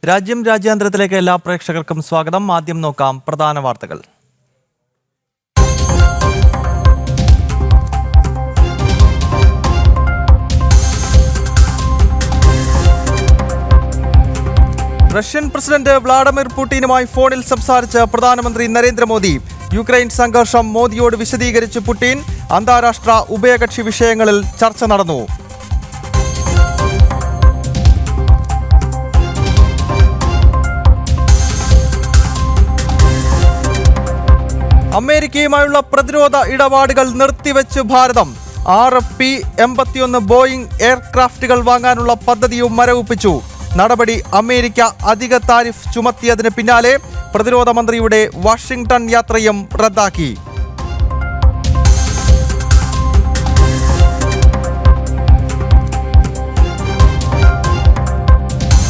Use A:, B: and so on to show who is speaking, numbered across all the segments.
A: രാജ്യാന്തരത്തിലേക്ക് എല്ലാ പ്രേക്ഷകർക്കും സ്വാഗതം. ആദ്യം നോക്കാം പ്രധാന വാർത്തകൾ. റഷ്യൻ പ്രസിഡന്റ് വ്ളാഡിമിർ പുടിനുമായി ഫോണിൽ സംസാരിച്ച പ്രധാനമന്ത്രി നരേന്ദ്രമോദി. യുക്രൈൻ സംഘർഷം മോദിയോട് വിശദീകരിച്ച് പുടിൻ. അന്താരാഷ്ട്ര ഉഭയകക്ഷി വിഷയങ്ങളിൽ ചർച്ച നടന്നു. അമേരിക്കയുമായുള്ള പ്രതിരോധ ഇടപാടുകൾ നിർത്തിവെച്ച് ഭാരതം. RF-P-81 ബോയിംഗ് എയർക്രാഫ്റ്റുകൾ വാങ്ങാനുള്ള പദ്ധതിയും മരവിപ്പിച്ചു. നടപടി അമേരിക്ക അധിക താരിഫ് ചുമത്തിയതിന് പിന്നാലെ പ്രതിരോധ മന്ത്രിയുടെ വാഷിംഗ്ടൺ യാത്രയും റദ്ദാക്കി.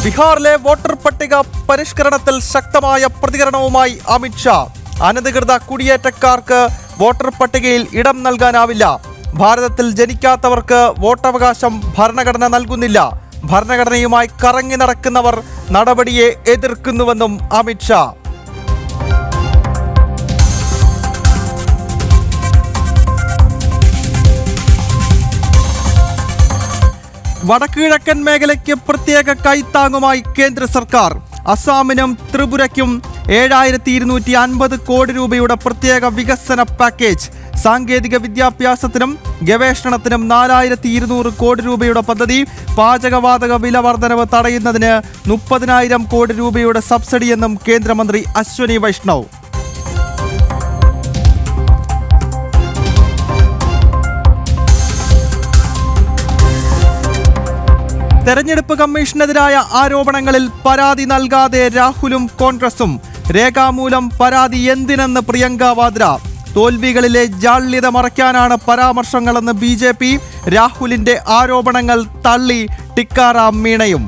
A: ബീഹാറിലെ വോട്ടർ പട്ടിക പരിഷ്കരണത്തിൽ ശക്തമായ പ്രതികരണവുമായി അമിത്ഷാ. അനധികൃത കുടിയേറ്റക്കാർക്ക് വോട്ടർ പട്ടികയിൽ ഇടം നൽകാനാവില്ല. ഭാരതത്തിൽ ജനിക്കാത്തവർക്ക് വോട്ടവകാശം ഭരണഘടന നൽകുന്നില്ല. ഭരണഘടനയുമായി കറങ്ങി നടക്കുന്നവർ നടപടിയെ എതിർക്കുന്നുവെന്നും അമിത്ഷാ. വടക്കുകിഴക്കൻ മേഖലയ്ക്ക് പ്രത്യേക കൈത്താങ്ങുമായി കേന്ദ്ര സർക്കാർ. അസാമിനും ത്രിപുരയ്ക്കും 7250 കോടി രൂപയുടെ പ്രത്യേക വികസന പാക്കേജ്. സാങ്കേതിക വിദ്യാഭ്യാസത്തിനും ഗവേഷണത്തിനും 4200 കോടി രൂപയുടെ പദ്ധതി. പാചകവാതക വില വർധനവ് തടയുന്നതിന് 30,000 കോടി രൂപയുടെ സബ്സിഡിയെന്നും കേന്ദ്രമന്ത്രി അശ്വനി വൈഷ്ണവ്. തെരഞ്ഞെടുപ്പ് കമ്മീഷനെതിരായ ആരോപണങ്ങളിൽ പരാതി നൽകാതെ രാഹുലും കോൺഗ്രസും. രേഖാമൂലം പരാതി എന്തിനെന്ന് പ്രിയങ്ക വാദ്ര. തോൽവികളിലെ ജാള്യത മറയ്ക്കാനാണ് പരാമർശങ്ങളെന്ന് BJP. രാഹുലിന്റെ ആരോപണങ്ങൾ തള്ളി ടിക്കാറാം മീണയും.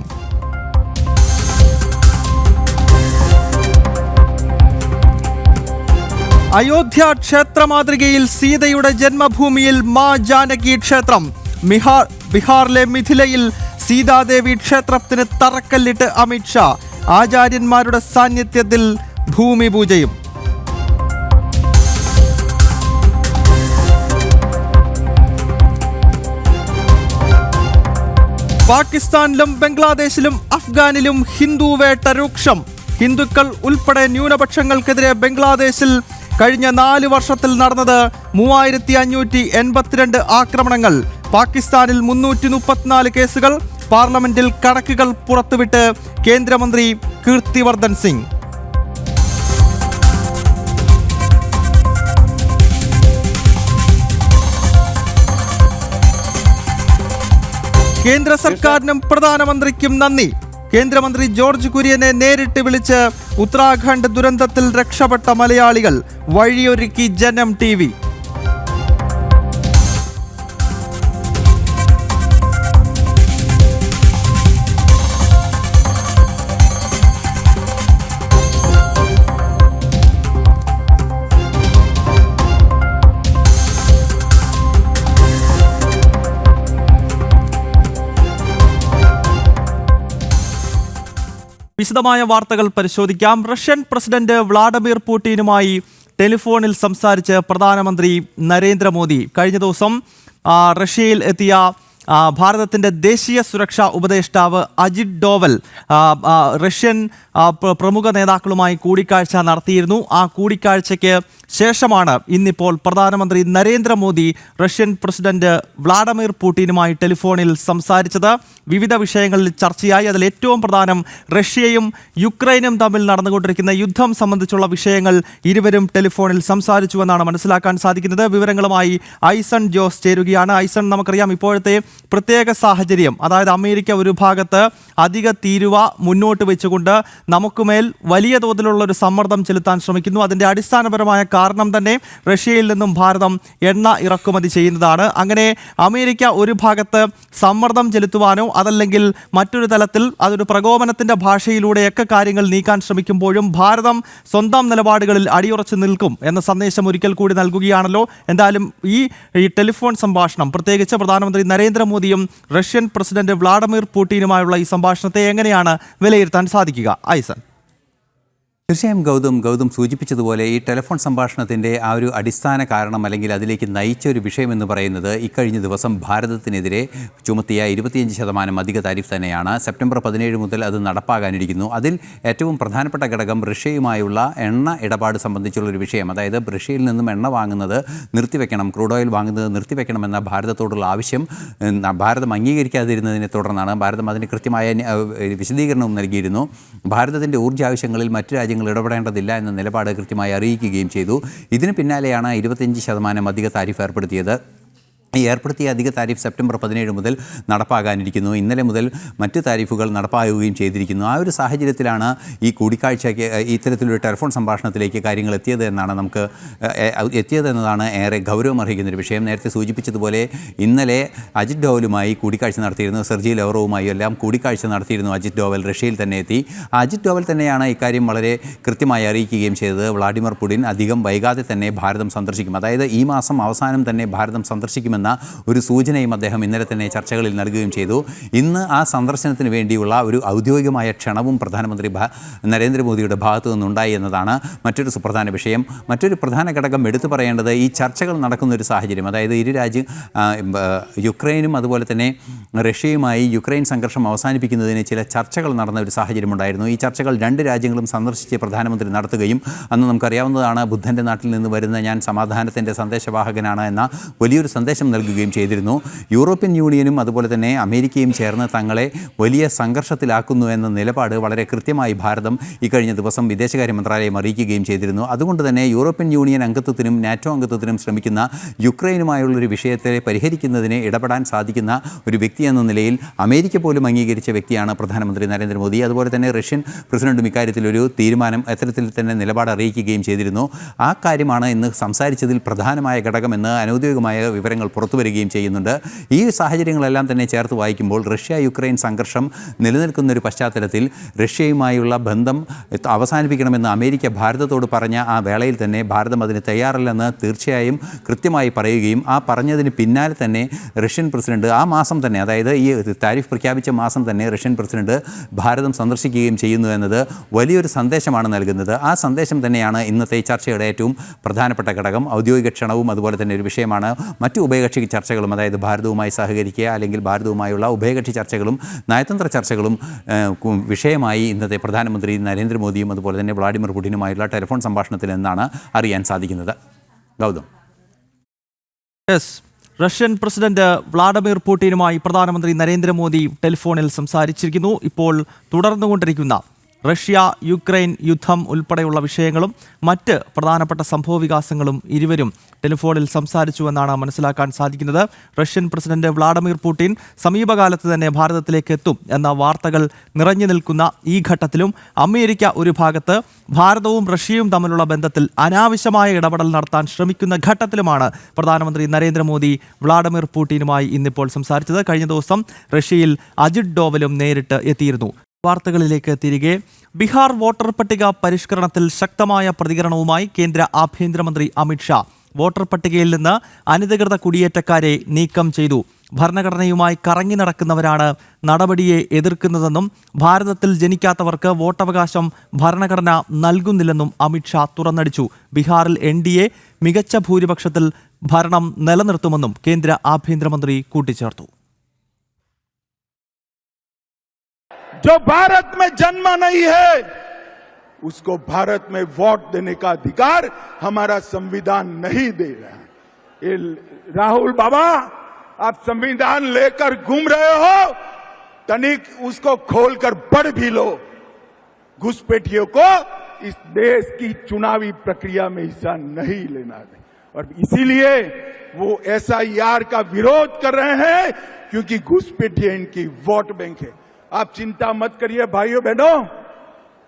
A: അയോധ്യ ക്ഷേത്ര മാതൃകയിൽ സീതയുടെ ജന്മഭൂമിയിൽ മാ ജാനകി ക്ഷേത്രം. ബീഹാറിലെ മിഥിലയിൽ സീതാദേവി ക്ഷേത്രത്തിന് തറക്കല്ലിട്ട് അമിത്ഷാ. ആചാര്യന്മാരുടെ സാന്നിധ്യത്തിൽ ഭൂമി പൂജയും. പാകിസ്ഥാനിലും ബംഗ്ലാദേശിലും അഫ്ഗാനിലും ഹിന്ദു വേട്ട രൂക്ഷം. ഹിന്ദുക്കൾ ഉൾപ്പെടെ ന്യൂനപക്ഷങ്ങൾക്കെതിരെ ബംഗ്ലാദേശിൽ കഴിഞ്ഞ 4 വർഷത്തിൽ നടന്നത് 3582 ആക്രമണങ്ങൾ. പാകിസ്ഥാനിൽ 334 കേസുകൾ. പാർലമെന്റിൽ കണക്കുകൾ പുറത്തുവിട്ട് കേന്ദ്രമന്ത്രി കീർത്തിവർദ്ധൻ സിംഗ്. കേന്ദ്ര സർക്കാരിനും പ്രധാനമന്ത്രിക്കും നന്ദി. കേന്ദ്രമന്ത്രി ജോർജ് കുര്യനെ നേരിട്ട് വിളിച്ച് ഉത്തരാഖണ്ഡ് ദുരന്തത്തിൽ രക്ഷപ്പെട്ട മലയാളികൾ. വഴിയൊരുക്കി ജനം TV. വിശദമായ വാർത്തകൾ പരിശോധിക്കാം. റഷ്യൻ പ്രസിഡന്റ് വ്ളാഡിമിർ പുടിനുമായി ടെലിഫോണിൽ സംസാരിച്ച് പ്രധാനമന്ത്രി നരേന്ദ്രമോദി. കഴിഞ്ഞ ദിവസം റഷ്യയിൽ എത്തിയ ഭാരതത്തിൻ്റെ ദേശീയ സുരക്ഷാ ഉപദേഷ്ടാവ് അജിത് ഡോവൽ റഷ്യൻ പ്രമുഖ നേതാക്കളുമായി കൂടിക്കാഴ്ച നടത്തിയിരുന്നു. ആ കൂടിക്കാഴ്ചയ്ക്ക് ശേഷമാണ് ഇന്നിപ്പോൾ പ്രധാനമന്ത്രി നരേന്ദ്രമോദി റഷ്യൻ പ്രസിഡന്റ് വ്ളാഡിമിർ പുടിനുമായി ടെലിഫോണിൽ സംസാരിച്ചത്. വിവിധ വിഷയങ്ങളിൽ ചർച്ചയായി. അതിൽ ഏറ്റവും പ്രധാനം റഷ്യയും യുക്രൈനും തമ്മിൽ നടന്നുകൊണ്ടിരിക്കുന്ന യുദ്ധം സംബന്ധിച്ചുള്ള വിഷയങ്ങൾ ഇരുവരും ടെലിഫോണിൽ സംസാരിച്ചുവെന്നാണ് മനസ്സിലാക്കാൻ സാധിക്കുന്നത്. വിവരങ്ങളുമായി ഐസൺ ജോസ് ചേരുകയാണ്. ഐസൺ, നമുക്കറിയാം ഇപ്പോഴത്തെ പ്രത്യേക സാഹചര്യം, അതായത് അമേരിക്ക ഒരു ഭാഗത്ത് അധിക തീരുവ മുന്നോട്ട് വെച്ചുകൊണ്ട് നമുക്കുമേൽ വലിയ തോതിലുള്ള ഒരു സമ്മർദ്ദം ചെലുത്താൻ ശ്രമിക്കുന്നു. അതിൻ്റെ അടിസ്ഥാനപരമായ കാരണം തന്നെ റഷ്യയിൽ നിന്നും ഭാരതം എണ്ണ ഇറക്കുമതി ചെയ്യുന്നതാണ്. അങ്ങനെ അമേരിക്ക ഒരു ഭാഗത്ത് സമ്മർദ്ദം ചെലുത്തുവാനോ അതല്ലെങ്കിൽ മറ്റൊരു തലത്തിൽ അതൊരു പ്രകോപനത്തിൻ്റെ ഭാഷയിലൂടെയൊക്കെ കാര്യങ്ങൾ നീക്കാൻ ശ്രമിക്കുമ്പോഴും ഭാരതം സ്വന്തം നിലപാടുകളിൽ അടിയുറച്ചു നിൽക്കും എന്ന സന്ദേശം ഒരിക്കൽ കൂടി നൽകുകയാണല്ലോ. എന്തായാലും ഈ ടെലിഫോൺ സംഭാഷണം, പ്രത്യേകിച്ച് പ്രധാനമന്ത്രി നരേന്ദ്രമോദി നരേന്ദ്രമോദിയും റഷ്യൻ പ്രസിഡന്റ് വ്ളാഡിമിർ പുടിനുമായുള്ള ഈ സംഭാഷണത്തെ എങ്ങനെയാണ് വിലയിരുത്താൻ സാധിക്കുക? ഐസൻ.
B: തീർച്ചയായും ഗൗതം സൂചിപ്പിച്ചതുപോലെ ഈ ടെലിഫോൺ സംഭാഷണത്തിൻ്റെ ആ ഒരു അടിസ്ഥാന കാരണം അല്ലെങ്കിൽ അതിലേക്ക് നയിച്ച ഒരു വിഷയമെന്ന് പറയുന്നത് ഇക്കഴിഞ്ഞ ദിവസം ഭാരതത്തിനെതിരെ ചുമത്തിയ 25% അധിക താരിഫ് തന്നെയാണ്. സെപ്റ്റംബർ 17 മുതൽ അത് നടപ്പാകാനിരിക്കുന്നു. അതിൽ ഏറ്റവും പ്രധാനപ്പെട്ട ഘടകം റഷ്യയുമായുള്ള എണ്ണ ഇടപാട് സംബന്ധിച്ചുള്ളൊരു വിഷയം. അതായത് റഷ്യയിൽ നിന്നും എണ്ണ വാങ്ങുന്നത് നിർത്തിവെക്കണം, ക്രൂഡ് ഓയിൽ വാങ്ങുന്നത് നിർത്തിവെക്കണമെന്ന ഭാരതത്തോടുള്ള ആവശ്യം ഭാരതം അംഗീകരിക്കാതിരുന്നതിനെ തുടർന്നാണ് ഭാരതം അതിന് കൃത്യമായ വിശദീകരണവും നൽകിയിരുന്നു. ഭാരതത്തിൻ്റെ ഊർജ്ജ ആവശ്യങ്ങളിൽ മറ്റു രാജ്യങ്ങൾ ഇടപെടേണ്ടതില്ല എന്ന നിലപാട് കൃത്യമായി അറിയിക്കുകയും ചെയ്തു. ഇതിന് പിന്നാലെയാണ് 25% അധിക താരിഫ് ഏർപ്പെടുത്തിയത്. ഈ ഏർപ്പെടുത്തിയ അധിക താരിഫ് സെപ്റ്റംബർ 17 മുതൽ നടപ്പാകാനിരിക്കുന്നു. ഇന്നലെ മുതൽ മറ്റ് താരിഫുകൾ നടപ്പാകുകയും ചെയ്തിരിക്കുന്നു. ആ ഒരു സാഹചര്യത്തിലാണ് ഈ കൂടിക്കാഴ്ചയ്ക്ക് ഇത്തരത്തിലൊരു ടെലിഫോൺ സംഭാഷണത്തിലേക്ക് കാര്യങ്ങൾ എത്തിയതെന്നതാണ് ഏറെ ഗൗരവമർഹിക്കുന്നൊരു വിഷയം. നേരത്തെ സൂചിപ്പിച്ചതുപോലെ ഇന്നലെ അജിത് ഡോവലുമായി കൂടിക്കാഴ്ച നടത്തിയിരുന്നു. സെർജി ലവറോവുമായി എല്ലാം കൂടിക്കാഴ്ച നടത്തിയിരുന്നു. അജിത് ഡോവൽ റഷ്യയിൽ തന്നെ എത്തി. അജിത് ഡോവൽ തന്നെയാണ് ഇക്കാര്യം വളരെ കൃത്യമായി അറിയിക്കുകയും ചെയ്തത്. വ്ളാഡിമിർ പുടിൻ അധികം വൈകാതെ തന്നെ ഭാരതം സന്ദർശിക്കും, അതായത് ഈ മാസം അവസാനം തന്നെ ഭാരതം സന്ദർശിക്കുമെന്ന് ഒരു സൂചനയും അദ്ദേഹം ഇന്നലെ തന്നെ ചർച്ചകളിൽ നൽകുകയും ചെയ്തു. ഇന്ന് ആ സന്ദർശനത്തിന് വേണ്ടിയുള്ള ഒരു ഔദ്യോഗികമായ ക്ഷണവും പ്രധാനമന്ത്രി നരേന്ദ്രമോദിയുടെ ഭാഗത്തു നിന്നുണ്ടായി എന്നതാണ് മറ്റൊരു സുപ്രധാന വിഷയം. മറ്റൊരു പ്രധാന ഘടകം എടുത്തു പറയേണ്ടത് ഈ ചർച്ചകൾ നടക്കുന്നൊരു സാഹചര്യം, അതായത് ഇരു യുക്രൈനും അതുപോലെ തന്നെ റഷ്യയുമായി യുക്രൈൻ സംഘർഷം അവസാനിപ്പിക്കുന്നതിന് ചില ചർച്ചകൾ നടന്ന ഒരു സാഹചര്യമുണ്ടായിരുന്നു. ഈ ചർച്ചകൾ രണ്ട് രാജ്യങ്ങളും സന്ദർശിച്ച് പ്രധാനമന്ത്രി നടത്തുകയും അന്ന് നമുക്കറിയാവുന്നതാണ് ബുദ്ധൻ്റെ നാട്ടിൽ നിന്ന് വരുന്ന ഞാൻ സമാധാനത്തിൻ്റെ സന്ദേശവാഹകനാണ് എന്ന വലിയൊരു സന്ദേശം നൽകുകയും ചെയ്തിരുന്നു. യൂറോപ്യൻ യൂണിയനും അതുപോലെ തന്നെ അമേരിക്കയും ചേർന്ന് തങ്ങളെ വലിയ സംഘർഷത്തിലാക്കുന്നു എന്ന നിലപാട് വളരെ കൃത്യമായി ഭാരതം ഇക്കഴിഞ്ഞ ദിവസം വിദേശകാര്യ മന്ത്രാലയം അറിയിക്കുകയും ചെയ്തിരുന്നു. അതുകൊണ്ട് തന്നെ യൂറോപ്യൻ യൂണിയൻ അംഗത്വത്തിനും നാറ്റോ അംഗത്വത്തിനും ശ്രമിക്കുന്ന യുക്രൈനുമായുള്ളൊരു വിഷയത്തെ പരിഹരിക്കുന്നതിന് ഇടപെടാൻ സാധിക്കുന്ന ഒരു വ്യക്തി എന്ന നിലയിൽ അമേരിക്ക പോലും അംഗീകരിച്ച വ്യക്തിയാണ് പ്രധാനമന്ത്രി നരേന്ദ്രമോദി. അതുപോലെ തന്നെ റഷ്യൻ പ്രസിഡന്റും ഇക്കാര്യത്തിലൊരു തീരുമാനം അത്തരത്തിൽ തന്നെ നിലപാട് അറിയിക്കുകയും ചെയ്തിരുന്നു. ആ കാര്യമാണ് ഇന്ന് സംസാരിച്ചതിൽ പ്രധാനമായ ഘടകമെന്ന് അനൗദ്യോഗികമായ വിവരങ്ങൾ പുറത്തുവരികയും ചെയ്യുന്നുണ്ട്. ഈ സാഹചര്യങ്ങളെല്ലാം തന്നെ ചേർത്ത് വായിക്കുമ്പോൾ റഷ്യ യുക്രൈൻ സംഘർഷം നിലനിൽക്കുന്ന ഒരു പശ്ചാത്തലത്തിൽ റഷ്യയുമായുള്ള ബന്ധം അവസാനിപ്പിക്കണമെന്ന് അമേരിക്ക ഭാരതത്തോട് പറഞ്ഞ ആ വേളയിൽ തന്നെ ഭാരതം അതിന് തയ്യാറല്ലെന്ന് തീർച്ചയായും കൃത്യമായി പറയുകയും ആ പറഞ്ഞതിന് പിന്നാലെ തന്നെ റഷ്യൻ പ്രസിഡന്റ് ആ മാസം തന്നെ, അതായത് ഈ താരിഫ് പ്രഖ്യാപിച്ച മാസം തന്നെ റഷ്യൻ പ്രസിഡന്റ് ഭാരതം സന്ദർശിക്കുകയും ചെയ്യുന്നു എന്നത് വലിയൊരു സന്ദേശമാണ് നൽകുന്നത്. ആ സന്ദേശം തന്നെയാണ് ഇന്നത്തെ ചർച്ചയുടെ ഏറ്റവും പ്രധാനപ്പെട്ട ഘടകം. ഔദ്യോഗിക ക്ഷണവും അതുപോലെ തന്നെ ഒരു വിഷയമാണ്. മറ്റു ഉഭയകക്ഷി ചർച്ചകളും, അതായത് ഭാരതവുമായി സഹകരിക്കുക അല്ലെങ്കിൽ ഭാരതവുമായുള്ള ഉഭയകക്ഷി ചർച്ചകളും നയതന്ത്ര ചർച്ചകളും വിഷയമായി ഇന്നത്തെ പ്രധാനമന്ത്രി നരേന്ദ്രമോദിയും അതുപോലെ തന്നെ വ്ളാഡിമിർ പുടിനുമായുള്ള ടെലിഫോൺ സംഭാഷണത്തിൽ നിന്നാണ് അറിയാൻ സാധിക്കുന്നത്. ഗൗതം.
A: റഷ്യൻ പ്രസിഡന്റ് വ്ളാഡിമിർ പുടിനുമായി പ്രധാനമന്ത്രി നരേന്ദ്രമോദി ടെലിഫോണിൽ സംസാരിച്ചിരിക്കുന്നു. ഇപ്പോൾ തുടർന്നുകൊണ്ടിരിക്കുന്ന റഷ്യ യുക്രൈൻ യുദ്ധം ഉൾപ്പെടെയുള്ള വിഷയങ്ങളും മറ്റ് പ്രധാനപ്പെട്ട സംഭവവികാസങ്ങളും ഇരുവരും ടെലിഫോണിൽ സംസാരിച്ചുവെന്നാണ് മനസ്സിലാക്കാൻ സാധിക്കുന്നത്. റഷ്യൻ പ്രസിഡന്റ് വ്ളാഡിമിർ പുടിൻ സമീപകാലത്ത് തന്നെ ഭാരതത്തിലേക്ക് എത്തും എന്ന വാർത്തകൾ നിറഞ്ഞു നിൽക്കുന്ന ഈ ഘട്ടത്തിലും അമേരിക്ക ഒരു ഭാഗത്ത് ഭാരതവും റഷ്യയും തമ്മിലുള്ള ബന്ധത്തിൽ അനാവശ്യമായ ഇടപെടൽ നടത്താൻ ശ്രമിക്കുന്ന ഘട്ടത്തിലുമാണ് പ്രധാനമന്ത്രി നരേന്ദ്രമോദി വ്ളാഡിമിർ പുടിനുമായി ഇന്നിപ്പോൾ സംസാരിച്ചത്. കഴിഞ്ഞ ദിവസം റഷ്യയിൽ അജിത് ഡോവലും നേരിട്ട് എത്തിയിരുന്നു. വാർത്തകളിലേക്ക് തിരികെ. ബീഹാർ വോട്ടർ പട്ടിക പരിഷ്കരണത്തിൽ ശക്തമായ പ്രതികരണവുമായി കേന്ദ്ര ആഭ്യന്തരമന്ത്രി അമിത്ഷാ വോട്ടർ പട്ടികയിൽ നിന്ന് അനധികൃത കുടിയേറ്റക്കാരെ നീക്കം ചെയ്തു. ഭരണഘടനയുമായി കറങ്ങി നടക്കുന്നവരാണ് നടപടിയെ എതിർക്കുന്നതെന്നും ഭാരതത്തിൽ ജനിക്കാത്തവർക്ക് വോട്ടവകാശം ഭരണഘടന നൽകുന്നില്ലെന്നും അമിത്ഷാ തുറന്നടിച്ചു. ബീഹാറിൽ NDA മികച്ച ഭൂരിപക്ഷത്തിൽ ഭരണം നിലനിർത്തുമെന്നും കേന്ദ്ര ആഭ്യന്തരമന്ത്രി കൂട്ടിച്ചേർത്തു.
C: जो भारत में जन्मा नहीं है उसको भारत में वोट देने का अधिकार हमारा संविधान नहीं दे रहा है। ये राहुल बाबा, आप संविधान लेकर घूम रहे हो, तनिक उसको खोलकर पढ़ भी लो। घुसपैठियों को इस देश की चुनावी प्रक्रिया में हिस्सा नहीं लेना है और इसीलिए वो SIR का विरोध कर रहे हैं क्योंकि घुसपैठिए इनकी वोट बैंक है। आप चिंता मत करिए भाइयों बहनों,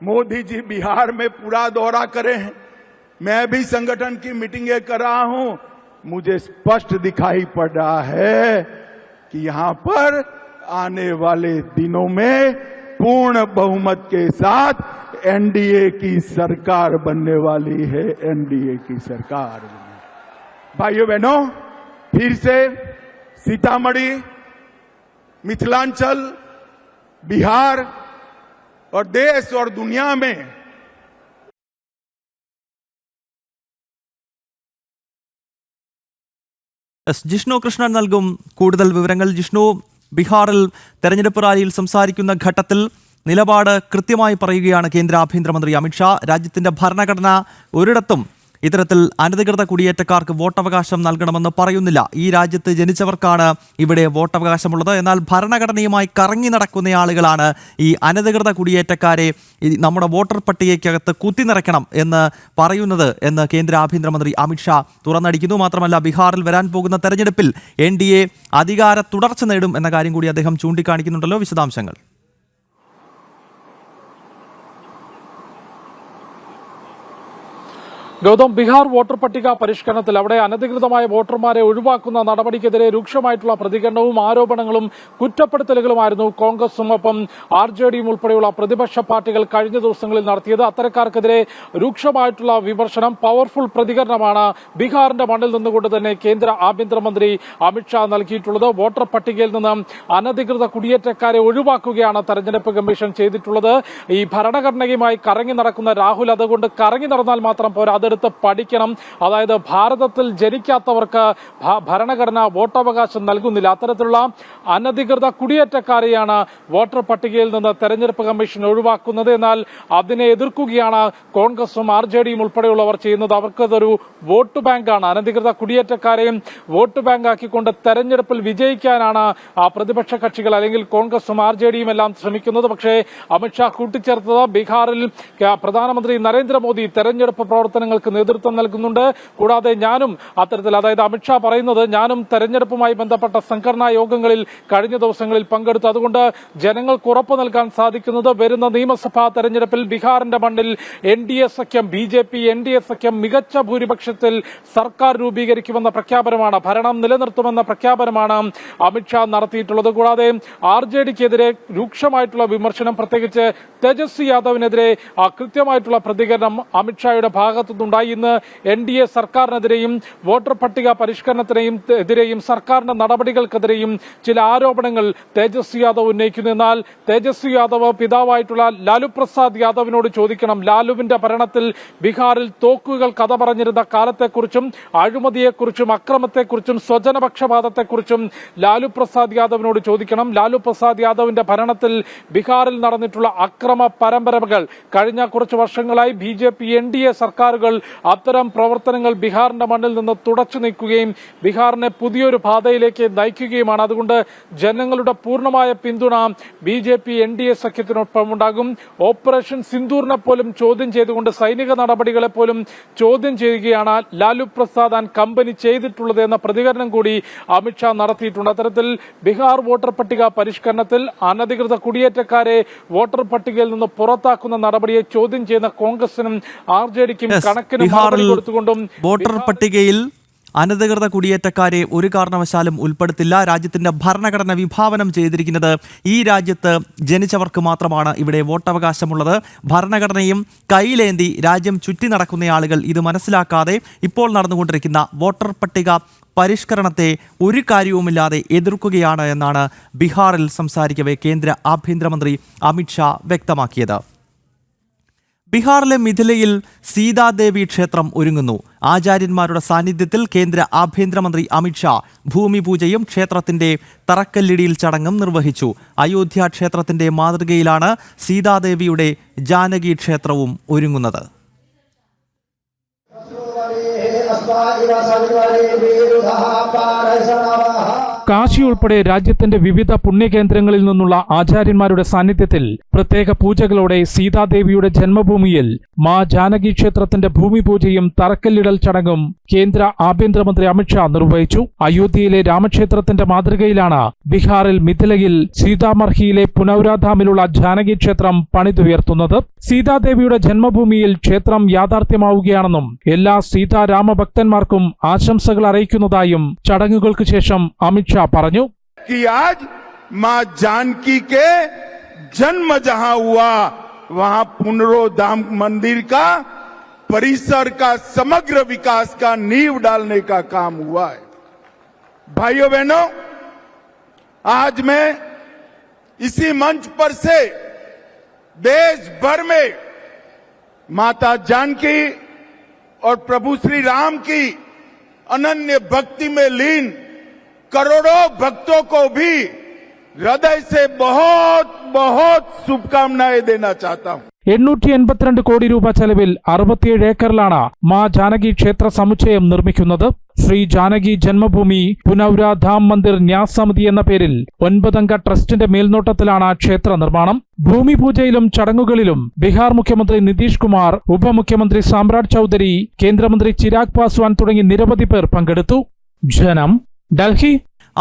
C: मोदी जी बिहार में पूरा दौरा करे हैं, मैं भी संगठन की मीटिंगें कर रहा हूं, मुझे स्पष्ट दिखाई पड़ रहा है कि यहां पर आने वाले दिनों में पूर्ण बहुमत के साथ NDA की सरकार बनने वाली है। NDA की सरकार भाइयों बहनों, फिर से सीतामढ़ी, मिथिलांचल, बिहार और देश और दुनिया में
A: ജിഷ്ണു കൃഷ്ണൻ നൽകും കൂടുതൽ വിവരങ്ങൾ. ജിഷ്ണു, ബീഹാറിൽ തെരഞ്ഞെടുപ്പ് റാലിയിൽ സംസാരിക്കുന്ന ഘട്ടത്തിൽ നിലപാട് കൃത്യമായി പറയുകയാണ് കേന്ദ്ര ആഭ്യന്തരമന്ത്രി അമിത്ഷാ. രാജ്യത്തിന്റെ ഭരണഘടന ഒരിടത്തും ഇത്തരത്തിൽ അനധികൃത കുടിയേറ്റക്കാർക്ക് വോട്ടവകാശം നൽകണമെന്ന് പറയുന്നില്ല. ഈ രാജ്യത്ത് ജനിച്ചവർക്കാണ് ഇവിടെ വോട്ടവകാശമുള്ളത്. എന്നാൽ ഭരണഘടനയുമായി കറങ്ങി നടക്കുന്ന ആളുകളാണ് ഈ അനധികൃത കുടിയേറ്റക്കാരെ നമ്മുടെ വോട്ടർ പട്ടികയ്ക്കകത്ത് കുത്തിനിറയ്ക്കണം എന്ന് പറയുന്നത് എന്ന് കേന്ദ്ര ആഭ്യന്തരമന്ത്രി അമിത്ഷാ തുറന്നടിക്കുന്നു. മാത്രമല്ല, ബീഹാറിൽ വരാൻ പോകുന്ന തെരഞ്ഞെടുപ്പിൽ NDA അധികാര തുടർച്ച നേടും എന്ന കാര്യം കൂടി അദ്ദേഹം ചൂണ്ടിക്കാണിക്കുന്നുണ്ടല്ലോ. വിശദാംശങ്ങൾ.
D: ഗൗതം, ബീഹാർ വോട്ടർ പട്ടിക പരിഷ്കരണത്തിൽ അവിടെ അനധികൃതമായ വോട്ടർമാരെ ഒഴിവാക്കുന്ന നടപടിക്കെതിരെ രൂക്ഷമായിട്ടുള്ള പ്രതികരണവും ആരോപണങ്ങളും കുറ്റപ്പെടുത്തലുകളുമായിരുന്നു കോൺഗ്രസും ഒപ്പം RJDയും ഉൾപ്പെടെയുള്ള പ്രതിപക്ഷ പാർട്ടികൾ കഴിഞ്ഞ ദിവസങ്ങളിൽ നടത്തിയത്. അത്തരക്കാർക്കെതിരെ രൂക്ഷമായിട്ടുള്ള വിമർശനം, പവർഫുൾ പ്രതികരണമാണ് ബീഹാറിന്റെ മണ്ണിൽ നിന്നുകൊണ്ട് തന്നെ കേന്ദ്ര ആഭ്യന്തരമന്ത്രി അമിത്ഷാ നൽകിയിട്ടുള്ളത്. വോട്ടർ പട്ടികയിൽ നിന്ന് അനധികൃത കുടിയേറ്റക്കാരെ ഒഴിവാക്കുകയാണ് തെരഞ്ഞെടുപ്പ് കമ്മീഷൻ ചെയ്തിട്ടുള്ളത്. ഈ ഭരണഘടനയുമായി കറങ്ങി നടക്കുന്ന രാഹുൽ അതുകൊണ്ട് കറങ്ങി നടന്നാൽ മാത്രം പോരാ, അതെടുത്ത് പഠിക്കണം. അതായത് ഭാരതത്തിൽ ജനിക്കാത്തവർക്ക് ഭരണഘടന വോട്ടവകാശം നൽകുന്നില്ല. അത്തരത്തിലുള്ള അനധികൃത കുടിയേറ്റക്കാരെയാണ് വോട്ടർ പട്ടികയിൽ നിന്ന് തെരഞ്ഞെടുപ്പ് കമ്മീഷൻ ഒഴിവാക്കുന്നത്. എന്നാൽ അതിനെ എതിർക്കുകയാണ് കോൺഗ്രസും RJDയും ഉൾപ്പെടെയുള്ളവർ ചെയ്യുന്നത്. അവർക്കതൊരു വോട്ട് ബാങ്കാണ്. അനധികൃത കുടിയേറ്റക്കാരെയും വോട്ട് ബാങ്കാക്കിക്കൊണ്ട് തെരഞ്ഞെടുപ്പിൽ വിജയിക്കാനാണ് പ്രതിപക്ഷ കക്ഷികൾ അല്ലെങ്കിൽ കോൺഗ്രസും RJDയും എല്ലാം ശ്രമിക്കുന്നത്. പക്ഷേ അമിത്ഷാ കൂട്ടിച്ചേർത്തത് ബീഹാറിൽ പ്രധാനമന്ത്രി നരേന്ദ്രമോദി തെരഞ്ഞെടുപ്പ് പ്രവർത്തനങ്ങൾക്ക് നേതൃത്വം നൽകുന്നുണ്ട്. കൂടാതെ ഞാനും അത്തരത്തിൽ, അതായത് അമിത്ഷാ പറയുന്നത്, ഞാനും തെരഞ്ഞെടുപ്പുമായി ബന്ധപ്പെട്ട സംഘടനാ യോഗങ്ങളിൽ കഴിഞ്ഞ ദിവസങ്ങളിൽ പങ്കെടുത്തു. അതുകൊണ്ട് ജനങ്ങൾക്ക് ഉറപ്പ് നൽകാൻ സാധിക്കുന്നത് വരുന്ന നിയമസഭാ തെരഞ്ഞെടുപ്പിൽ ബീഹാറിന്റെ മണ്ണിൽ NDA സഖ്യം, BJP NDA സഖ്യം മികച്ച ഭൂരിപക്ഷത്തിൽ സർക്കാർ രൂപീകരിക്കുമെന്ന പ്രഖ്യാപനമാണ്, ഭരണം നിലനിർത്തുമെന്ന പ്രഖ്യാപനമാണ് അമിത്ഷാ നടത്തിയിട്ടുള്ളത്. കൂടാതെ RJDക്കെതിരെ രൂക്ഷമായിട്ടുള്ള വിമർശനം, പ്രത്യേകിച്ച് തേജസ്വി യാദവിനെതിരെ കൃത്യമായിട്ടുള്ള പ്രതികരണം അമിത്ഷായുടെ ഭാഗത്തുനിന്നുണ്ടായി. ഇന്ന് NDA സർക്കാരിനെതിരെയും വോട്ടർ പട്ടിക പരിഷ്കരണത്തിനെയും എതിരെയും സർക്കാരിന്റെ നടപടികൾക്കെതിരെയും ചില ആരോപണങ്ങൾ തേജസ്വി യാദവ് ഉന്നയിക്കുന്നു. എന്നാൽ തേജസ്വി യാദവ് പിതാവായിട്ടുള്ള ലാലു പ്രസാദ് യാദവിനോട് ചോദിക്കണം. ലാലുവിന്റെ ഭരണത്തിൽ ബീഹാറിൽ തോക്കുകൾ കഥ പറഞ്ഞിരുന്ന കാലത്തെക്കുറിച്ചും അഴിമതിയെക്കുറിച്ചും അക്രമത്തെക്കുറിച്ചും സ്വജനപക്ഷപാതത്തെക്കുറിച്ചും ലാലു പ്രസാദ് യാദവിനോട് ചോദിക്കണം. ലാലു പ്രസാദ് യാദവിന്റെ ഭരണത്തിൽ ബീഹാറിൽ നടന്നിട്ടുള്ള അക്രമ പരമ്പരകൾ കഴിഞ്ഞ കുറച്ച് വർഷങ്ങളായി BJP NDA സർക്കാരുകൾ അത്തരം പ്രവർത്തനങ്ങൾ ബീഹാറിന്റെ മണ്ണിൽ നിന്ന് തുടച്ചു നീക്കുകയും ബീഹാറിനെ പുതിയൊരു പാതയിലേക്ക് നയിക്കുകയുമാണ്. അതുകൊണ്ട് ജനങ്ങളുടെ പൂർണ്ണമായ പിന്തുണ BJP NDA സഖ്യത്തിനൊപ്പം ഉണ്ടാകും. ഓപ്പറേഷൻ സിന്ദൂറിനെ പോലും ചോദ്യം ചെയ്തുകൊണ്ട്, സൈനിക നടപടികളെ പോലും ചോദ്യം ചെയ്യുകയാണ് ലാലു പ്രസാദ് ആൻഡ് കമ്പനി ചെയ്തിട്ടുള്ളത് എന്ന പ്രതികരണം കൂടി അമിത്ഷാ നടത്തിയിട്ടുണ്ട്. അത്തരത്തിൽ ബീഹാർ വോട്ടർ പട്ടിക പരിഷ്കരണത്തിൽ അനധികൃത കുടിയേറ്റക്കാരെ വോട്ടർ പട്ടികയിൽ നിന്ന് പുറത്താക്കുന്ന നടപടിയെ ചോദ്യം ചെയ്യുന്ന കോൺഗ്രസിനും RJDക്കും
A: ബീഹാറിൽ വോട്ടർ പട്ടികയിൽ അനധികൃത കുടിയേറ്റക്കാരെ ഒരു കാരണവശാലും ഉൾപ്പെടുത്തില്ല. രാജ്യത്തിന്റെ ഭരണഘടന വിഭാവനം ചെയ്തിരിക്കുന്നത് ഈ രാജ്യത്ത് ജനിച്ചവർക്ക് മാത്രമാണ് ഇവിടെ വോട്ടവകാശമുള്ളത്. ഭരണഘടനയും കയ്യിലേന്തി രാജ്യം ചുറ്റി നടക്കുന്ന ആളുകൾ ഇത് മനസ്സിലാക്കാതെ ഇപ്പോൾ നടന്നുകൊണ്ടിരിക്കുന്ന വോട്ടർ പട്ടിക പരിഷ്കരണത്തെ ഒരു കാര്യവുമില്ലാതെ എതിർക്കുകയാണ് എന്നാണ് ബീഹാറിൽ സംസാരിക്കവേ കേന്ദ്ര ആഭ്യന്തരമന്ത്രി അമിത്ഷാ വ്യക്തമാക്കിയത്. ബീഹാറിലെ മിഥിലയിൽ സീതാദേവി ക്ഷേത്രം ഒരുങ്ങുന്നു. ആചാര്യന്മാരുടെ സാന്നിധ്യത്തിൽ കേന്ദ്ര ആഭ്യന്തരമന്ത്രി അമിത്ഷാ ഭൂമി പൂജയും ക്ഷേത്രത്തിന്റെ തറക്കല്ലിടിയിൽ ചടങ്ങും നിർവഹിച്ചു. അയോധ്യ ക്ഷേത്രത്തിന്റെ മാതൃകയിലാണ് സീതാദേവിയുടെ ജാനകി ക്ഷേത്രവും ഒരുങ്ങുന്നത്.
D: കാശി ഉൾപ്പെടെ രാജ്യത്തിന്റെ വിവിധ പുണ്യകേന്ദ്രങ്ങളിൽ നിന്നുള്ള ആചാര്യന്മാരുടെ സാന്നിധ്യത്തിൽ പ്രത്യേക പൂജകളോടെ സീതാദേവിയുടെ ജന്മഭൂമിയിൽ മാ ജാനകി ക്ഷേത്രത്തിന്റെ ഭൂമി പൂജയും തറക്കല്ലിടൽ ചടങ്ങും കേന്ദ്ര ആഭ്യന്തരമന്ത്രി അമിത്ഷാ നിർവഹിച്ചു. അയോധ്യയിലെ രാമക്ഷേത്രത്തിന്റെ മാതൃകയിലാണ് ബീഹാറിൽ മിഥിലയിൽ സീതാമർഹിയിലെ പുനൗരാധാമിലുള്ള ജാനകി ക്ഷേത്രം പണിതുയർത്തുന്നത്. സീതാദേവിയുടെ ജന്മഭൂമിയിൽ ക്ഷേത്രം യാഥാർത്ഥ്യമാവുകയാണെന്നും എല്ലാ സീതാരാമഭക്തന്മാർക്കും ആശംസകൾ അറിയിക്കുന്നതായും ചടങ്ങുകൾക്ക് ശേഷം അമിത്ഷാ പറഞ്ഞു.
C: कि आज मां जानकी के जन्म जहां हुआ वहां पुनरोधाम मंदिर का परिसर का समग्र विकास का नींव डालने का काम हुआ है. भाइयों बहनों, आज मैं इसी मंच पर से देश भर में माता जानकी और प्रभु श्री राम की अनन्य भक्ति में लीन करोड़ों भक्तों को भी हृदय से बहुत बहुत शुभकामनाएं देना चाहता हूं।
D: 882 കോടി രൂപ ചെലവിൽ 67 ഏക്കറിലാണ് മാ ജാനകി ക്ഷേത്ര സമുച്ചയം നിർമ്മിക്കുന്നത്. ശ്രീ ജാനകി ജന്മഭൂമി പുനൗര ധാം മന്ദിർ ന്യാസ് സമിതി എന്ന പേരിൽ 9-അംഗ ട്രസ്റ്റിന്റെ മേൽനോട്ടത്തിലാണ് ക്ഷേത്ര നിർമ്മാണം. ഭൂമി പൂജയിലും ചടങ്ങുകളിലും ബീഹാർ മുഖ്യമന്ത്രി നിതീഷ് കുമാർ, ഉപമുഖ്യമന്ത്രി സാമ്രാട് ചൌധരി, കേന്ദ്രമന്ത്രി ചിരാഗ് പാസ്വാൻ തുടങ്ങി നിരവധി പേർ പങ്കെടുത്തു. ജനം, ഡൽഹി.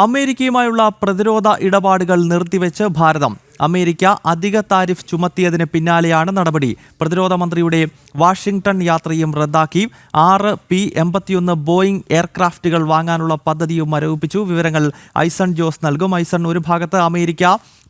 A: അമേരിക്കയുമായുള്ള പ്രതിരോധ ഇടപാടുകൾ നിർത്തിവെച്ച് ഭാരതം. അമേരിക്ക അധിക താരിഫ് ചുമത്തിയതിന് പിന്നാലെയാണ് നടപടി. പ്രതിരോധ മന്ത്രിയുടെ വാഷിംഗ്ടൺ യാത്രയും റദ്ദാക്കി. 6 P-81 ബോയിംഗ് എയർക്രാഫ്റ്റുകൾ വാങ്ങാനുള്ള പദ്ധതിയും മരവിപ്പിച്ചു. വിവരങ്ങൾ ഐസൺ ജോസ് നൽകും. ഐസൺ, ഒരു ഭാഗത്ത് അമേരിക്ക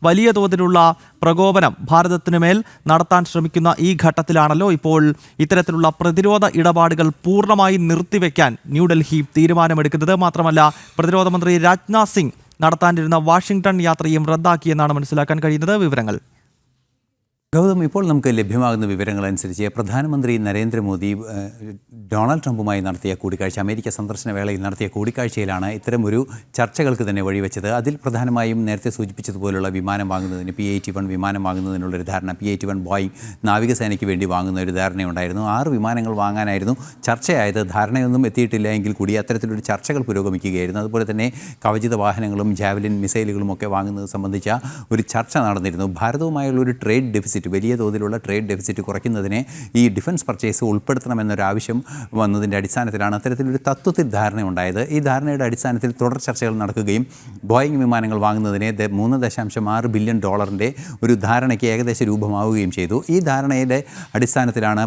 A: വലിയ തോതിലുള്ള പ്രകോപനം ഭാരതത്തിനുമേൽ നടത്താൻ ശ്രമിക്കുന്ന ഈ ഘട്ടത്തിലാണല്ലോ ഇപ്പോൾ ഇത്തരത്തിലുള്ള പ്രതിരോധ ഇടപാടുകൾ പൂർണ്ണമായി നിർത്തിവെക്കാൻ ന്യൂഡൽഹി തീരുമാനമെടുക്കുന്നത്. മാത്രമല്ല, പ്രതിരോധ മന്ത്രി രാജ്നാഥ് സിംഗ് നടത്താനിരുന്ന വാഷിംഗ്ടൺ യാത്രയും റദ്ദാക്കിയെന്നാണ് മനസ്സിലാക്കാൻ കഴിയുന്നത്. വിവരങ്ങൾ
B: ഗൗതം, ഇപ്പോൾ നമുക്ക് ലഭ്യമാകുന്ന വിവരങ്ങളനുസരിച്ച് പ്രധാനമന്ത്രി നരേന്ദ്രമോദി ഡൊണാൾഡ് ട്രംപുമായി നടത്തിയ കൂടിക്കാഴ്ച, അമേരിക്ക സന്ദർശന വേളയിൽ നടത്തിയ കൂടിക്കാഴ്ചയിലാണ് ഇത്തരമൊരു ചർച്ചകൾക്ക് തന്നെ വഴിവെച്ചത്. അതിൽ പ്രധാനമായും നേരത്തെ സൂചിപ്പിച്ചതുപോലുള്ള വിമാനം വാങ്ങുന്നതിന് P-81 വിമാനം വാങ്ങുന്നതിനുള്ളൊരു ധാരണ, P-81 ബോയിങ് നാവികസേനയ്ക്ക് വേണ്ടി വാങ്ങുന്ന ഒരു ധാരണയുണ്ടായിരുന്നു. 6 വിമാനങ്ങൾ വാങ്ങാനായിരുന്നു ചർച്ചയായത്. ധാരണയൊന്നും എത്തിയിട്ടില്ല എങ്കിൽ കൂടി അത്തരത്തിലൊരു ചർച്ചകൾ പുരോഗമിക്കുകയായിരുന്നു. അതുപോലെ തന്നെ കവചിത വാഹനങ്ങളും ജാവലിൻ മിസൈലുകളും ഒക്കെ വാങ്ങുന്നത് സംബന്ധിച്ച ഒരു ചർച്ച നടന്നിരുന്നു. ഭാരതവുമായുള്ള ഒരു ട്രേഡ് ഡെഫിസിറ്റ്, വലിയ തോതിലുള്ള ട്രേഡ് ഡെഫിസിറ്റ് കുറയ്ക്കുന്നതിനെ ഈ ഡിഫൻസ് പർച്ചേസ് ഉൾപ്പെടുത്തണമെന്നൊരാവശ്യം വന്നതിൻ്റെ അടിസ്ഥാനത്തിലാണ് അത്തരത്തിലൊരു തത്വത്തിൽ ധാരണയുണ്ടായത്. ഈ ധാരണയുടെ അടിസ്ഥാനത്തിൽ തുടർ ചർച്ചകൾ നടക്കുകയും ബോയിങ് വിമാനങ്ങൾ വാങ്ങുന്നതിനെ $3.6 ബില്യൺ ഒരു ധാരണയ്ക്ക് ഏകദേശം രൂപമാവുകയും ചെയ്തു. ഈ ധാരണയുടെ അടിസ്ഥാനത്തിലാണ്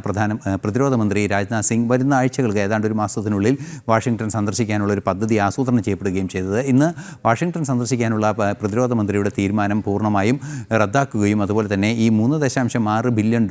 B: പ്രതിരോധ മന്ത്രി രാജ്നാഥ് സിംഗ് വരുന്ന ആഴ്ചകൾക്ക് ഏതാണ്ട് ഒരു മാസത്തിനുള്ളിൽ വാഷിംഗ്ടൺ സന്ദർശിക്കാനുള്ള ഒരു പദ്ധതി ആസൂത്രണം ചെയ്യപ്പെടുകയും ചെയ്തത്. ഇന്ന് വാഷിംഗ്ടൺ സന്ദർശിക്കാനുള്ള പ്രതിരോധ മന്ത്രിയുടെ തീരുമാനം പൂർണ്ണമായും റദ്ദാക്കുകയും അതുപോലെ തന്നെ ഈ $3.6 ബില്യൺ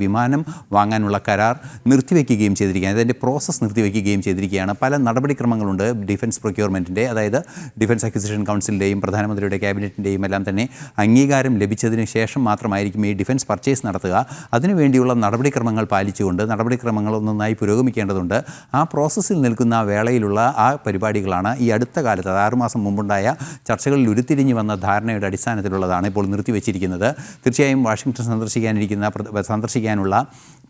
B: വിമാനം വാങ്ങാനുള്ള കരാർ നിർത്തിവെക്കുകയും ചെയ്തിരിക്കുകയാണ്. അതിൻ്റെ പ്രോസസ്സ് നിർത്തിവെക്കുകയും ചെയ്തിരിക്കുകയാണ്. പല നടപടിക്രമങ്ങളുണ്ട് ഡിഫൻസ് പ്രൊക്യൂർമെൻറ്റിൻ്റെ, അതായത് ഡിഫൻസ് അക്വിസിഷൻ കൗൺസിലിൻ്റെയും പ്രധാനമന്ത്രിയുടെ ക്യാബിനറ്റിൻ്റെയും എല്ലാം തന്നെ അംഗീകാരം ലഭിച്ചതിന് ശേഷം മാത്രമായിരിക്കും ഈ ഡിഫൻസ് പർച്ചേസ് നടത്തുക. അതിനുവേണ്ടിയുള്ള നടപടിക്രമങ്ങൾ പാലിച്ചുകൊണ്ട് നടപടിക്രമങ്ങൾ ഒന്നൊന്നായി പുരോഗമിക്കേണ്ടതുണ്ട്. ആ പ്രോസസ്സിൽ നിൽക്കുന്ന വേളയിലുള്ള ആ പരിപാടികളാണ് ഈ അടുത്ത കാലത്ത് 6 മാസം മുമ്പുണ്ടായ ചർച്ചകളിൽ ഉരുത്തിരിഞ്ഞു വന്ന ധാരണയുടെ അടിസ്ഥാനത്തിലുള്ളതാണ് ഇപ്പോൾ നിർത്തിവെച്ചിരിക്കുന്നത്. തീർച്ചയായും വാഷിംഗ്ടൺ സന്ദർശിക്കാനുള്ള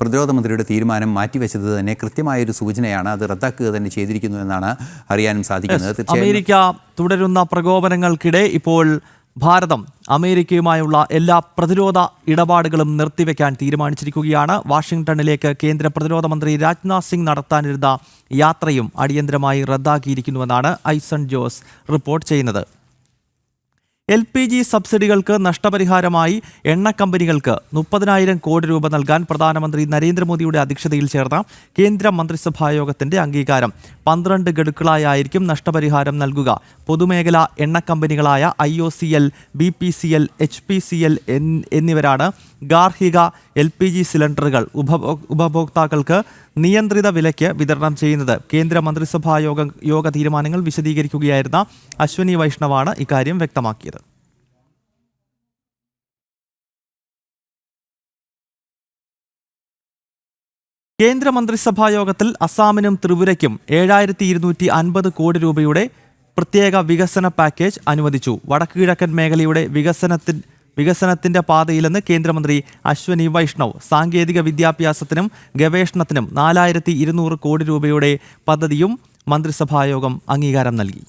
B: പ്രതിരോധ മന്ത്രിയുടെ തീരുമാനം മാറ്റിവെച്ചത് തന്നെ കൃത്യമായൊരു സൂചനയാണ്. അത് റദ്ദാക്കുക തന്നെ ചെയ്തിരിക്കുന്നു എന്നാണ് അറിയാനും സാധിക്കുന്നത്.
A: അമേരിക്ക തുടരുന്ന പ്രകോപനങ്ങൾക്കിടെ ഇപ്പോൾ ഭാരതം അമേരിക്കയുമായുള്ള എല്ലാ പ്രതിരോധ ഇടപാടുകളും നിർത്തിവെക്കാൻ തീരുമാനിച്ചിരിക്കുകയാണ്. വാഷിംഗ്ടണിലേക്ക് കേന്ദ്ര പ്രതിരോധ മന്ത്രി രാജ്നാഥ് സിംഗ് നടത്താനിരുന്ന യാത്രയും അടിയന്തരമായി റദ്ദാക്കിയിരിക്കുന്നുവെന്നാണ് ഐസൺ ജോസ് റിപ്പോർട്ട് ചെയ്യുന്നത്. LPG സബ്സിഡികൾക്ക് നഷ്ടപരിഹാരമായി എണ്ണ കമ്പനികൾക്ക് 30,000 കോടി രൂപ നൽകാൻ പ്രധാനമന്ത്രി നരേന്ദ്രമോദിയുടെ അധ്യക്ഷതയിൽ ചേർന്ന കേന്ദ്ര മന്ത്രിസഭായോഗത്തിന്റെ അംഗീകാരം. 12 ഗഡുക്കളായിരിക്കും നഷ്ടപരിഹാരം നൽകുക. പൊതുമേഖലാ എണ്ണ കമ്പനികളായ IOCL, BPCL, HPCL എന്നിവരാണ് ഗാർഹിക LPG സിലിണ്ടറുകൾ ഉപഭോക്താക്കൾക്ക് നിയന്ത്രിത വിലയ്ക്ക് വിതരണം ചെയ്യുന്നത്. കേന്ദ്ര മന്ത്രിസഭാ യോഗ തീരുമാനങ്ങൾ വിശദീകരിക്കുകയായിരുന്ന അശ്വനി വൈഷ്ണവാണ് ഇക്കാര്യം വ്യക്തമാക്കിയത്. കേന്ദ്ര മന്ത്രിസഭാ യോഗത്തിൽ അസാമിനും ത്രിപുരയ്ക്കും 7,250 കോടി രൂപയുടെ പ്രത്യേക വികസന പാക്കേജ് അനുവദിച്ചു. വടക്കുകിഴക്കൻ മേഖലയുടെ വികസനത്തിന്റെ പാതയിലെന്ന് കേന്ദ്രമന്ത്രി അശ്വനി വൈഷ്ണവ്. സാങ്കേതിക വിദ്യാഭ്യാസത്തിനും ഗവേഷണത്തിനും 4,200 കോടി രൂപയുടെ പദ്ധതിയും മന്ത്രിസഭായോഗം അംഗീകാരം നൽകി.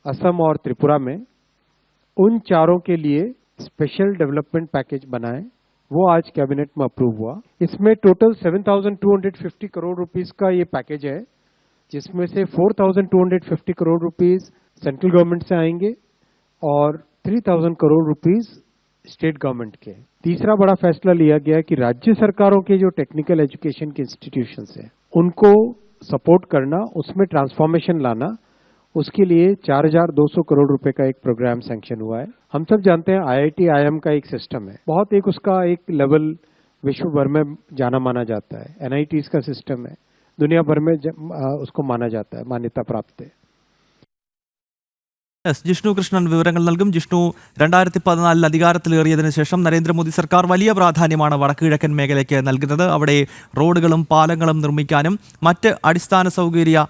E: असम और त्रिपुरा में उन चारों के लिए स्पेशल डेवलपमेंट पैकेज बनाए, वो आज कैबिनेट में अप्रूव हुआ. इसमें टोटल 7,250 करोड़ रुपीस का ये पैकेज है, जिसमें से 4,250 करोड़ रुपीस सेंट्रल गवर्नमेंट से आएंगे और 3,000 करोड़ रुपीस स्टेट गवर्नमेंट के. तीसरा बड़ा फैसला लिया गया कि राज्य सरकारों के जो टेक्निकल एजुकेशन के इंस्टीट्यूशंस हैं उनको सपोर्ट करना, उसमें ट्रांसफॉर्मेशन लाना, उसके लिए 4,200 करोड़ रुपए का एक प्रोग्राम सैंक्शन हुआ है. हम सब जानते हैं IIT IIM का एक सिस्टम है, बहुत उसका एक लेवल विश्व भर में जाना माना जाता है. NITs का सिस्टम है, दुनिया भर में उसको माना जाता है, मान्यता प्राप्त है.
A: ജിഷ്ണു കൃഷ്ണൻ വിവരങ്ങൾ നൽകും. ജിഷ്ണു, 2014 അധികാരത്തിലേറിയതിനു ശേഷം നരേന്ദ്രമോദി സർക്കാർ വലിയ പ്രാധാന്യമാണ് വടക്കുകിഴക്കൻ മേഖലയ്ക്ക് നൽകുന്നത്. അവിടെ റോഡുകളും പാലങ്ങളും നിർമ്മിക്കാനും മറ്റ് അടിസ്ഥാന സൗകര്യ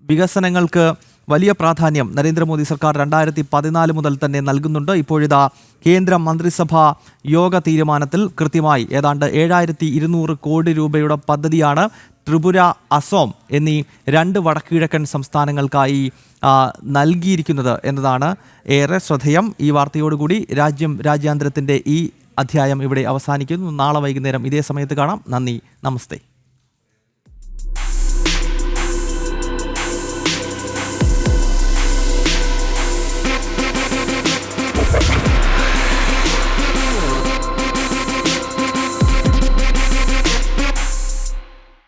A: വികസനങ്ങൾക്ക് വലിയ പ്രാധാന്യം നരേന്ദ്രമോദി സർക്കാർ 2014 മുതൽ തന്നെ നൽകുന്നുണ്ട്. ഇപ്പോഴിതാ കേന്ദ്ര മന്ത്രിസഭാ യോഗ തീരുമാനത്തിൽ കൃത്യമായി ഏതാണ്ട് 7200 കോടി രൂപയുടെ പദ്ധതിയാണ് ത്രിപുര, അസോം എന്നീ 2 വടക്കുകിഴക്കൻ സംസ്ഥാനങ്ങൾക്കായി നൽകിയിരിക്കുന്നത് എന്നതാണ് ഏറെ ശ്രദ്ധേയം. ഈ വാർത്തയോടുകൂടി രാജ്യാന്തരത്തിൻ്റെ ഈ അധ്യായം ഇവിടെ അവസാനിക്കുന്നു. നാളെ വൈകുന്നേരം ഇതേ സമയത്ത് കാണാം. നന്ദി, നമസ്തേ.